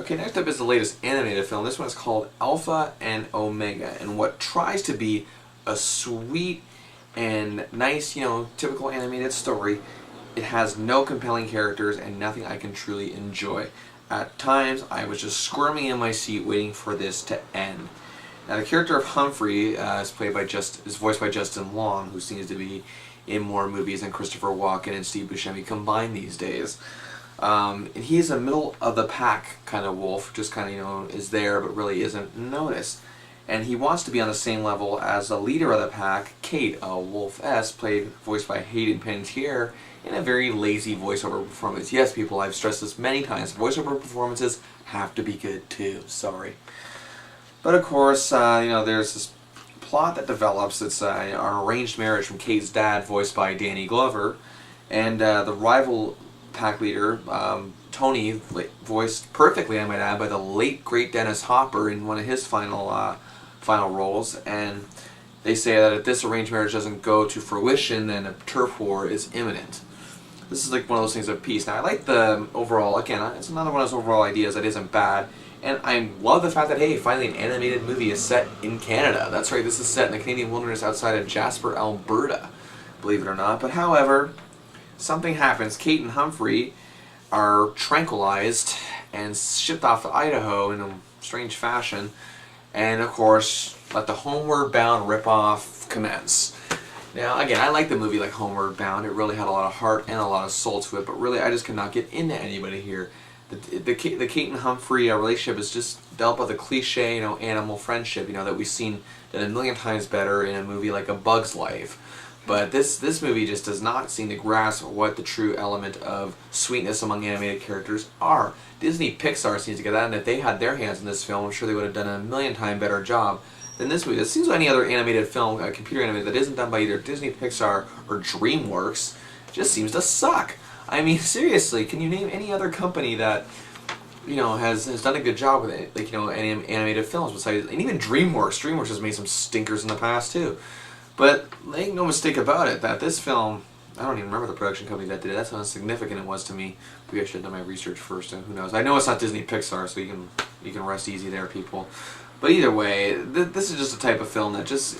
Okay, next up is the latest animated film. This one is called Alpha and Omega, and what tries to be a sweet and nice, typical animated story, it has no compelling characters and nothing I can truly enjoy. At times, I was just squirming in my seat waiting for this to end. Now, the character of Humphrey is voiced by Justin Long, who seems to be in more movies than Christopher Walken and Steve Buscemi combined these days. And he's a middle of the pack kind of wolf, just kind of is there but really isn't noticed. And he wants to be on the same level as the leader of the pack, Kate, a wolf-ess, voiced by Hayden Panettiere, in a very lazy voiceover performance. Yes, people, I've stressed this many times. Voiceover performances have to be good too. Sorry. But of course, there's this plot that develops. It's an arranged marriage from Kate's dad, voiced by Danny Glover, and the rival pack leader, Tony, voiced perfectly, I might add, by the late great Dennis Hopper in one of his final roles. And they say that if this arranged marriage doesn't go to fruition, then a turf war is imminent. This is like one of those things of peace. Now, I like the overall, again, it's another one of those overall ideas that isn't bad. And I love the fact that, hey, finally an animated movie is set in Canada. That's right, this is set in the Canadian wilderness outside of Jasper, Alberta, believe it or not. But however, something happens. Kate and Humphrey are tranquilized and shipped off to Idaho in a strange fashion. And of course, let the Homeward Bound ripoff commence. Now, again, I like the movie like Homeward Bound. It really had a lot of heart and a lot of soul to it, but really I just could not get into anybody here. The Kate and Humphrey relationship is just dealt with a cliche, animal friendship, that we've seen done a million times better in a movie like A Bug's Life. But this movie just does not seem to grasp what the true element of sweetness among animated characters are. Disney Pixar seems to get that, and if they had their hands in this film, I'm sure they would have done a million times better job than this movie. It seems like any other animated film, computer animated, that isn't done by either Disney Pixar or DreamWorks, just seems to suck. I mean, seriously, can you name any other company that has done a good job with it, animated films besides, and even DreamWorks. DreamWorks has made some stinkers in the past too. But make no mistake about it, that this film, I don't even remember the production company that did it. That's how insignificant it was to me. Maybe I should have done my research first, and who knows. I know it's not Disney Pixar, so you can rest easy there, people. But either way, this is just a type of film that just,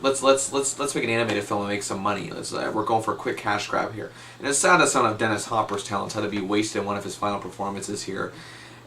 let's make an animated film and make some money. We're going for a quick cash grab here. And it's sad that some of Dennis Hopper's talents had to be wasted in one of his final performances here.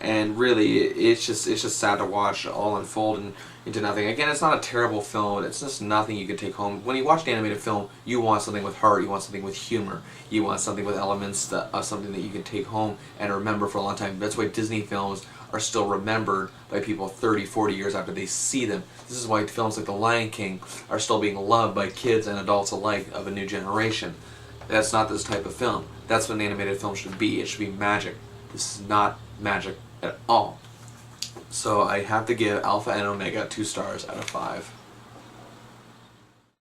And really, it's just sad to watch all unfold into nothing. Again, it's not a terrible film. It's just nothing you can take home. When you watch an animated film, you want something with heart. You want something with humor. You want something with elements of something that you can take home and remember for a long time. That's why Disney films are still remembered by people 30, 40 years after they see them. This is why films like The Lion King are still being loved by kids and adults alike of a new generation. That's not this type of film. That's what an animated film should be. It should be magic. This is not magic at all. So I have to give Alpha and Omega 2 stars out of 5.